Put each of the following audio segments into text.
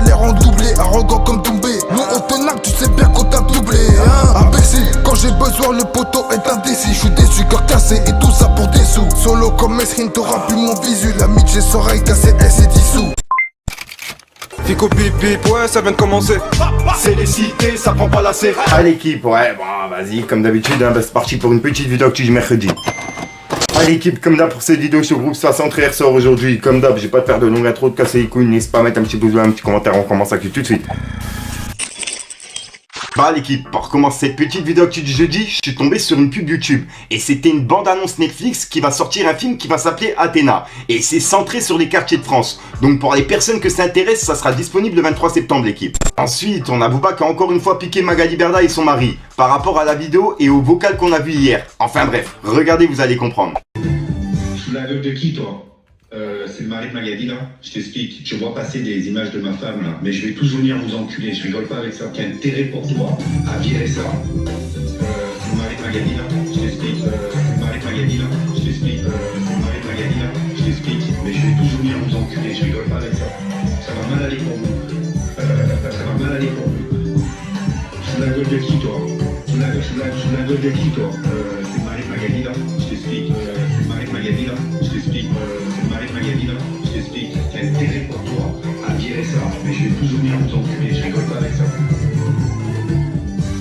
l'air en doublé, arrogant comme Doumbé. Nous on te nargue, tu sais bien qu'on t'a doublé, hein. Imbécile, quand j'ai besoin le poteau est indécis. J'suis déçu, cœur cassé et tout ça pour des sous. Solo comme Mesrine, t'auras plus mon visu. La mitch les oreilles cassées, elle s'est dissous. Fico bip bip, ouais ça vient de commencer. C'est les cités, ça prend pas la C. Ah l'équipe, ouais bon vas-y comme d'habitude hein, bah, c'est parti pour une petite vidéo actu du mercredi. Ah l'équipe, comme d'hab pour cette vidéo sur groupe 60 ressort aujourd'hui. Comme d'hab, j'ai pas de faire de longue intro, de casser les couilles, n'hésite pas à mettre un petit pouce bleu, un petit commentaire, on commence actu tout de suite. Bah l'équipe, pour commencer cette petite vidéo actu du jeudi, je suis tombé sur une pub YouTube. Et c'était une bande-annonce Netflix qui va sortir un film qui va s'appeler Athéna. Et c'est centré sur les quartiers de France. Donc pour les personnes que ça intéresse, ça sera disponible le 23 septembre l'équipe. Ensuite, on a Booba qui a encore une fois piqué Magali Berda et son mari. Par rapport à la vidéo et au vocal qu'on a vu hier. Enfin bref, regardez, vous allez comprendre. Sous la gueule de qui toi? C'est le mari de Magali là, je t'explique, je vois passer des images de ma femme là, mais je vais tous venir vous enculer, je rigole pas avec ça, qu'il y a intérêt pour toi à virer ça. C'est le mari de Magali là, je t'explique, c'est le mari de Magali là, je t'explique, c'est le mari de Magali là, je t'explique, mais je vais tous venir vous enculer, je rigole pas avec ça. Ça va mal aller pour vous. Ça va mal aller pour vous. Sous la gueule de qui toi? Sous la gueule de qui toi? C'est le mari de Magali là, je t'explique, c'est le mari de Magali là, je t'explique, c'est le mari de Magali là, je t'explique, qu'il y a intérêt pour toi à virer ça, mais je vais tous venir vous enculer, je rigole pas avec ça.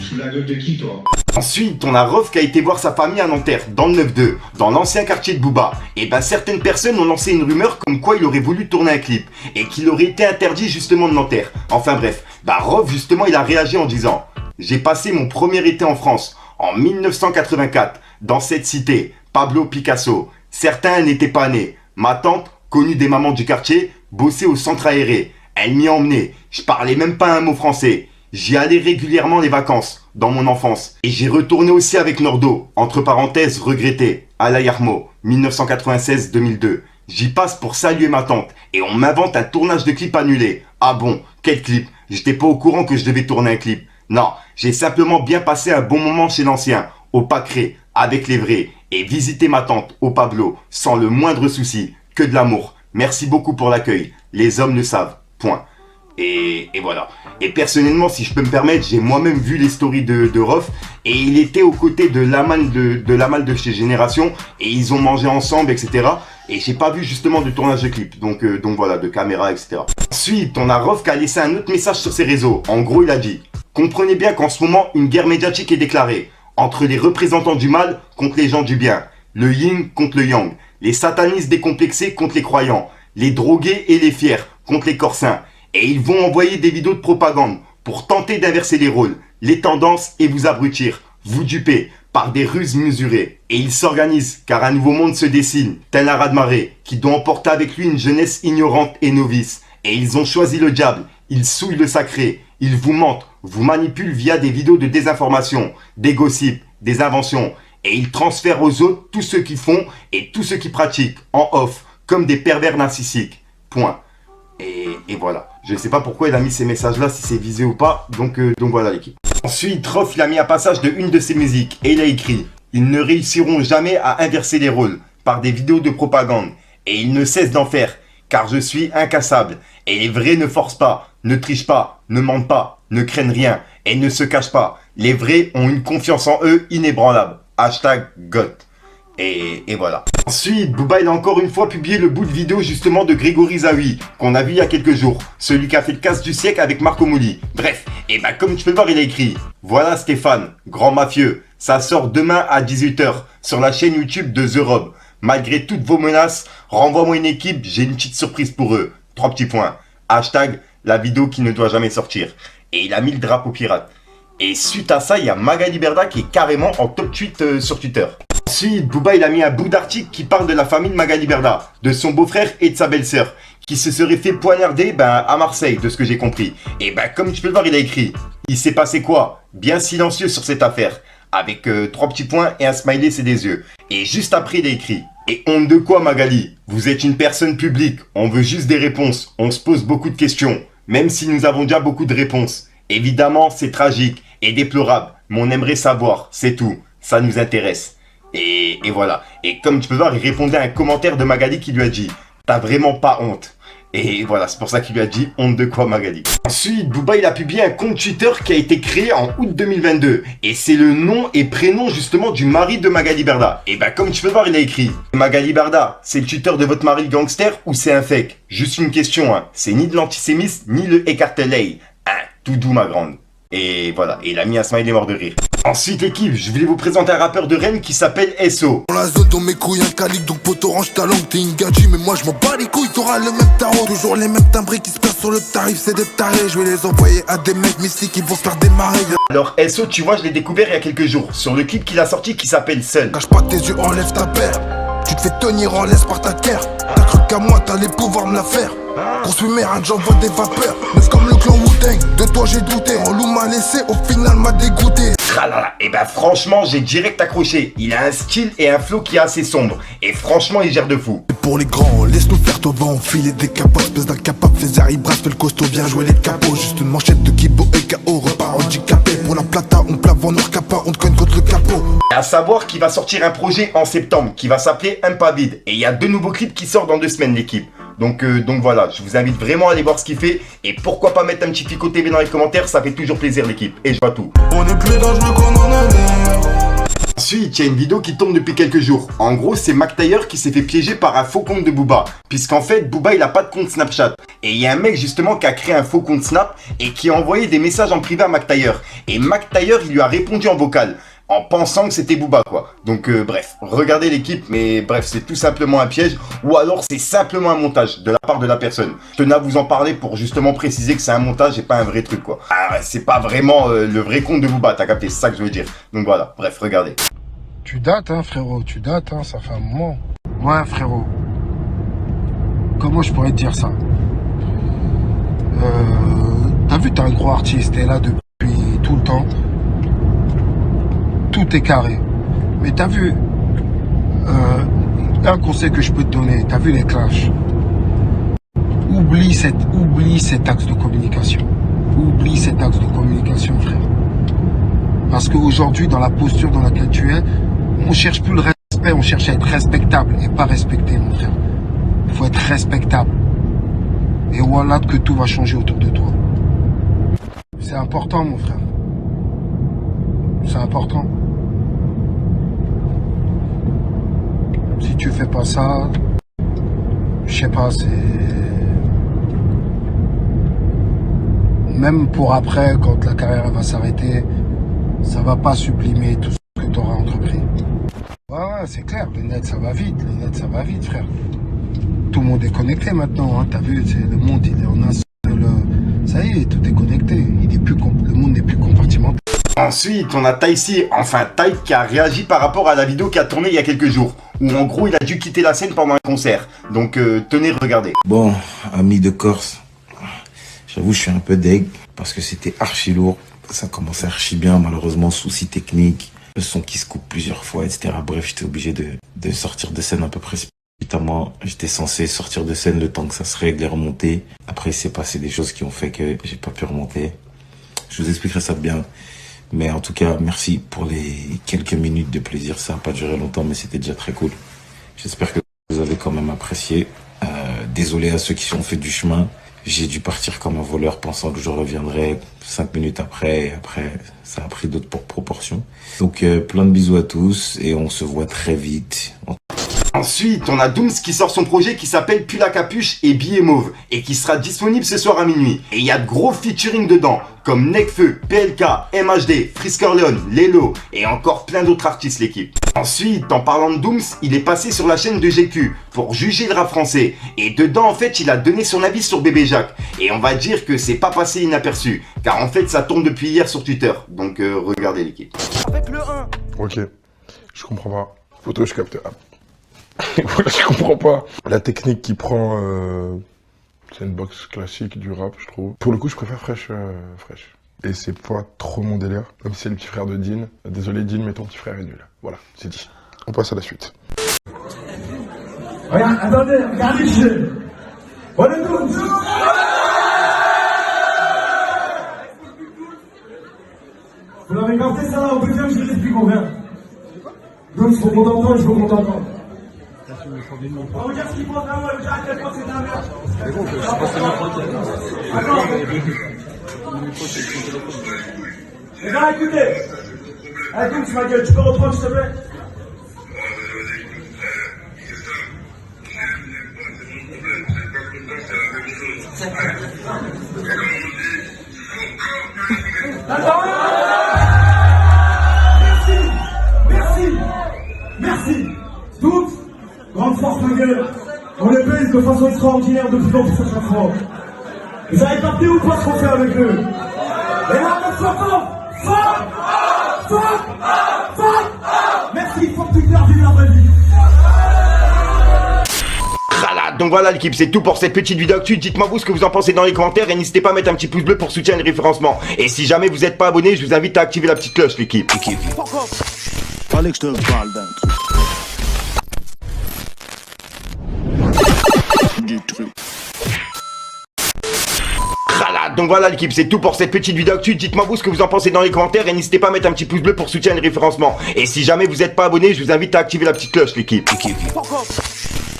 Sous la gueule de qui toi? Ensuite, on a Rof qui a été voir sa famille à Nanterre, dans le 9-2, dans l'ancien quartier de Booba. Et ben certaines personnes ont lancé une rumeur comme quoi il aurait voulu tourner un clip, et qu'il aurait été interdit justement de Nanterre. Enfin bref, bah Rof justement il a réagi en disant « J'ai passé mon premier été en France, en 1984, dans cette cité, Pablo Picasso. Certains n'étaient pas nés. Ma tante, connue des mamans du quartier, bossait au centre aéré. Elle m'y emmenait. Je parlais même pas un mot français. J'y allais régulièrement les vacances, dans mon enfance. Et j'y retournais aussi avec Nordo, entre parenthèses regretté, à la Yarmo, 1996-2002. J'y passe pour saluer ma tante. Et on m'invente un tournage de clip annulé. Ah bon, quel clip? J'étais pas au courant que je devais tourner un clip. Non, j'ai simplement bien passé un bon moment chez l'ancien, au Pacré, avec les vrais, et visiter ma tante, au Pablo, sans le moindre souci, que de l'amour. Merci beaucoup pour l'accueil. Les hommes le savent. Point. Et voilà. Et personnellement, si je peux me permettre, j'ai moi-même vu les stories de Rof, et il était aux côtés de Lamal de chez Génération, et ils ont mangé ensemble, etc. Et j'ai pas vu justement de tournage de clip, donc voilà, de caméra, etc. Ensuite, on a Rof qui a laissé un autre message sur ses réseaux. En gros, il a dit: comprenez bien qu'en ce moment, une guerre médiatique est déclarée entre les représentants du mal contre les gens du bien, le yin contre le yang, les satanistes décomplexés contre les croyants, les drogués et les fiers contre les corps sains. Et ils vont envoyer des vidéos de propagande pour tenter d'inverser les rôles, les tendances et vous abrutir, vous duper par des ruses mesurées. Et ils s'organisent car un nouveau monde se dessine, tel un raz-de-marée qui doit emporter avec lui une jeunesse ignorante et novice. Et ils ont choisi le diable, ils souillent le sacré, ils vous mentent, vous manipulent via des vidéos de désinformation, des gossips, des inventions. Et ils transfèrent aux autres tout ce qu'ils font et tout ce qu'ils pratiquent en off, comme des pervers narcissiques. Point. Et voilà. Je ne sais pas pourquoi il a mis ces messages-là, si c'est visé ou pas. Donc voilà l'équipe. Ensuite, Rof, il a mis un passage de une de ses musiques et il a écrit: ils ne réussiront jamais à inverser les rôles par des vidéos de propagande. Et ils ne cessent d'en faire, car je suis incassable. Et les vrais ne forcent pas, ne trichent pas, ne mentent pas, ne craignent rien et ne se cachent pas. Les vrais ont une confiance en eux inébranlable. Hashtag GOT. Et voilà. Ensuite, Booba il a encore une fois publié le bout de vidéo justement de Grégory Zawi, qu'on a vu il y a quelques jours. Celui qui a fait le casse du siècle avec Marco Mouli. Bref, et bah comme tu peux le voir, il a écrit: voilà Stéphane, grand mafieux, ça sort demain à 18 h sur la chaîne YouTube de The Rob. Malgré toutes vos menaces, renvoie-moi une équipe, j'ai une petite surprise pour eux. 3 petits points. Hashtag la vidéo qui ne doit jamais sortir. Et il a mis le drapeau pirate. Et suite à ça, il y a Magali Berda qui est carrément en top tweet sur Twitter. Ensuite, Booba il a mis un bout d'article qui parle de la famille de Magali Berda, de son beau-frère et de sa belle-sœur, qui se serait fait poignarder à Marseille, de ce que j'ai compris. Et comme tu peux le voir, il a écrit: il s'est passé quoi? Bien silencieux sur cette affaire, avec 3 petits points et un smiley c'est des yeux. Et juste après, il a écrit: et honte de quoi Magali? Vous êtes une personne publique, on veut juste des réponses, on se pose beaucoup de questions, même si nous avons déjà beaucoup de réponses. Évidemment, c'est tragique et déplorable, mais on aimerait savoir, c'est tout, ça nous intéresse. Et voilà. Et comme tu peux voir, il répondait à un commentaire de Magali qui lui a dit: t'as vraiment pas honte. Et voilà, c'est pour ça qu'il lui a dit honte de quoi Magali. Ensuite, Booba il a publié un compte Twitter qui a été créé en août 2022. Et c'est le nom et prénom justement du mari de Magali Berda. Et bah comme tu peux voir, il a écrit Magali Berda, c'est le Twitter de votre mari le gangster ou c'est un fake? Juste une question, hein. C'est ni de l'antisémisme ni le écartelé. Hein, tout doux ma grande. Et voilà, et il a mis un smiley mort de rire. Ensuite l'équipe, je voulais vous présenter un rappeur de Rennes qui s'appelle SO. Dans la zone, dans mes couilles, un calique, donc poto range ta langue, t'es une gadji, mais moi je m'en bats les couilles, t'auras le même tarot. Toujours les mêmes timbrés qui se placent sur le tarif, c'est des tarés. Je vais les envoyer à des mecs mystiques qui vont se faire démarrer. Alors SO, tu vois, je l'ai découvert il y a quelques jours, sur le clip qu'il a sorti qui s'appelle Sun. Cache pas tes yeux, enlève ta paire. Tu te fais tenir en laisse par ta guerre. T'as cru qu'à moi t'allais pouvoir me la faire. Construis merde, j'envoie des vapeurs. Mais c'est comme le clan Wu-Tang, de toi j'ai douté. En loup m'a laissé, au final m'a dégoûté. Tralala. Et bah franchement, j'ai direct accroché. Il a un style et un flow qui est assez sombre. Et franchement, il gère de fou. Et pour les grands, laisse-nous faire ton vent. Filer des capots, espèce d'incapable. Fais Zari, brasse, fais le costaud, viens jouer les capots. Juste une manchette de Kibo et KO. Repart handicapé. Pour la plata, on plave en noir capa. On te cogne contre le capot. Et à savoir qu'il va sortir un projet en septembre qui va s'appeler Impavide. Et il y a 2 nouveaux clips qui sortent dans 2 semaines, l'équipe. Donc voilà, je vous invite vraiment à aller voir ce qu'il fait. Et pourquoi pas mettre un petit Fico TV dans les commentaires, ça fait toujours plaisir l'équipe. Et je vois tout. On est plus dangereux qu'on en a l'air. Ensuite, il y a une vidéo qui tourne depuis quelques jours. En gros, c'est Mac Taylor qui s'est fait piéger par un faux compte de Booba. Puisqu'en fait, Booba, il a pas de compte Snapchat. Et il y a un mec justement qui a créé un faux compte Snap et qui a envoyé des messages en privé à Mac Taylor. Et Mac Taylor, il lui a répondu en vocal. En pensant que c'était Booba quoi. Donc bref, regardez l'équipe, mais bref, c'est tout simplement un piège, ou alors c'est simplement un montage de la part de la personne. Je tenais à vous en parler pour justement préciser que c'est un montage et pas un vrai truc quoi. Ah, c'est pas vraiment le vrai compte de Booba, t'as capté, c'est ça que je veux dire. Donc voilà, bref, regardez. Tu dates hein frérot, tu dates hein, ça fait un moment. Ouais frérot. Comment je pourrais te dire ça? T'as vu, t'es un gros artiste, t'es là depuis tout le temps. Tout est carré. Mais t'as vu, un conseil que je peux te donner, t'as vu les clashs. Oublie cet axe de communication. Oublie cet axe de communication, frère. Parce qu'aujourd'hui, dans la posture dans laquelle tu es, on cherche plus le respect, on cherche à être respectable et pas respecté, mon frère. Il faut être respectable. Et voilà que tout va changer autour de toi. C'est important, mon frère. C'est important. Si tu fais pas ça, je sais pas, c'est... Même pour après, quand la carrière va s'arrêter, ça va pas sublimer tout ce que tu auras entrepris. Ouais, c'est clair, le net ça va vite, frère. Tout le monde est connecté maintenant, hein, t'as vu, le monde il est en un seul... Ça y est, tout est connecté, le monde n'est plus compartimenté. Ensuite, on a Taïsi, enfin Taï, qui a réagi par rapport à la vidéo qui a tourné il y a quelques jours. Où en gros, il a dû quitter la scène pendant un concert. Donc tenez, regardez. Bon, amis de Corse, j'avoue, je suis un peu deg parce que c'était archi lourd. Ça commençait archi bien, malheureusement, souci technique, le son qui se coupe plusieurs fois, etc. Bref, j'étais obligé de sortir de scène un peu précipitamment. J'étais censé sortir de scène le temps que ça se règle et remonter. Après, il s'est passé des choses qui ont fait que j'ai pas pu remonter. Je vous expliquerai ça bien. Mais en tout cas, merci pour les quelques minutes de plaisir. Ça n'a pas duré longtemps, mais c'était déjà très cool. J'espère que vous avez quand même apprécié. Désolé à ceux qui ont fait du chemin. J'ai dû partir comme un voleur pensant que je reviendrais 5 minutes après. Et après, ça a pris d'autres proportions. Donc, plein de bisous à tous et on se voit très vite. Ensuite, on a Dooms qui sort son projet qui s'appelle Puis la capuche et Billet Mauve et qui sera disponible ce soir à minuit. Et il y a de gros featuring dedans, comme Nekfeu, PLK, MHD, Frisker Leon, Lelo et encore plein d'autres artistes l'équipe. Ensuite, en parlant de Dooms, il est passé sur la chaîne de GQ pour juger le rap français. Et dedans, en fait, il a donné son avis sur Bébé Jacques. Et on va dire que c'est pas passé inaperçu, car en fait, ça tourne depuis hier sur Twitter. Donc regardez l'équipe. Avec le 1. Ok, je comprends pas. Photo, je capte. Voilà, je comprends pas. La technique qu'il prend, c'est une box classique du rap, je trouve. Pour le coup, je préfère Fresh. Et c'est pas trop mon délire, même si c'est le petit frère de Dean. Désolé Dean, mais ton petit frère est nul. Voilà, c'est dit. On passe à la suite. Regarde, attendez, regardez le jeu. On est tous. Vous l'avez capté ça là, on peut dire que je l'explique, on vient. Donc, je veux qu'on t'entende, je veux qu'on t'entende. On va vous dire ce qu'il faut vraiment, j'arrête pas, c'est de la merde. C'est bon, je sais pas si Attends, les gars, écoutez. Écoute, ma gueule, tu peux reprendre, s'il te plaît? Attends. Merci. Toutes, grande force, ma gueule. On les baise de façon extraordinaire de plus en plus à chaque fois. Vous avez capté ou pas ce qu'on fait avec eux? Et là, on se fort. Merci, faut que tu perds la vraie vie. Donc voilà l'équipe, c'est tout pour cette petite vidéo actu. Dites-moi vous ce que vous en pensez dans les commentaires et n'hésitez pas à mettre un petit pouce bleu pour soutenir le référencement. Et si jamais vous n'êtes pas abonné, je vous invite à activer la petite cloche l'équipe. Fallait que je te parle d'un truc. Du truc. Donc voilà l'équipe, c'est tout pour cette petite vidéo actu. Dites-moi vous ce que vous en pensez dans les commentaires et n'hésitez pas à mettre un petit pouce bleu pour soutenir le référencement. Et si jamais vous n'êtes pas abonné, je vous invite à activer la petite cloche l'équipe.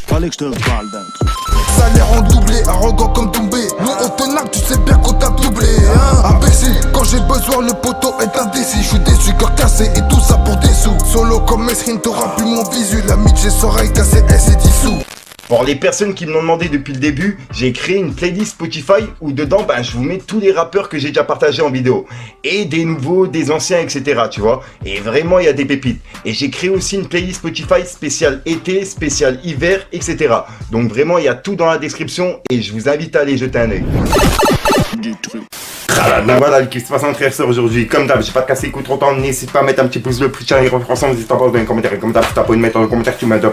Fallait que je te parle d'un truc. Salaire en doublé, arrogant comme Doumbé. Nous on te nargue, tu sais bien qu'on t'a doublé, hein. Imbécile, quand j'ai besoin le poteau est indécis. Je suis déçu, cœur cassé et tout ça pour des sous. Solo comme Mesrine, t'auras plus mon visu. La mitch ses oreilles cassées, elle s'est dissous. Pour les personnes qui me l'ont demandé depuis le début, j'ai créé une playlist Spotify où dedans, je vous mets tous les rappeurs que j'ai déjà partagés en vidéo. Et des nouveaux, des anciens, etc. Tu vois. Et vraiment, il y a des pépites. Et j'ai créé aussi une playlist Spotify spéciale été, spéciale hiver, etc. Donc vraiment, il y a tout dans la description et je vous invite à aller jeter un œil. Du truc. Donc voilà, l'équipe se passe en frère sœur aujourd'hui. Comme d'hab, j'ai pas de casser écoute trop temps. N'hésite pas à mettre un petit pouce bleu pour tirer les référencements. N'hésite pas à poser un commentaire. Et comme d'hab, tu t'abonnes, mettre dans le commentaire, tu m'aides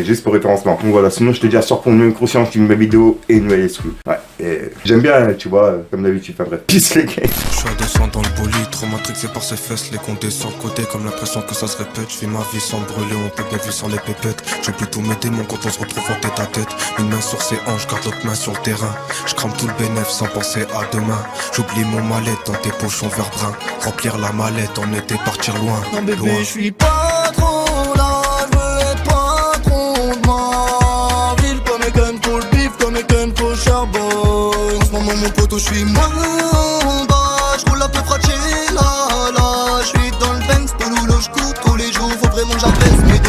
juste pour référencement. Donc voilà, sinon je te dis à sort pour une nouvelle conscience, une nouvelle vidéo et une nouvelle exclue. Ouais, et j'aime bien, tu vois, comme d'habitude. Enfin bref, peace les gars. Je suis redescend dans le bolide, trop matrixé par ses fesses, les compter sur le côté comme l'impression que ça se répète. Je vis ma vie sans brûler, on peut bien vivre sans les pépettes. Je vais plutôt m'aider mon quand on se retrouve en tête à tête. Une main sur ses hanches, garde l'autre main sur le terrain. Je crame tout le bénéf sans penser à demain. J'oublie mon mallette dans tes pochons vert brun. Remplir la mallette, on était partir loin. Non bébé, loin. je suis pas trop là, je veux être patron de ma ville. Comme Eken pour le bif, comme Eken pour le charbon. En ce moment mon poteau, je suis moins bas. Je roule un peu frappé là. Je suis dans le Benz, Polo, je cours tous les jours. Faut vraiment que j'apaise mes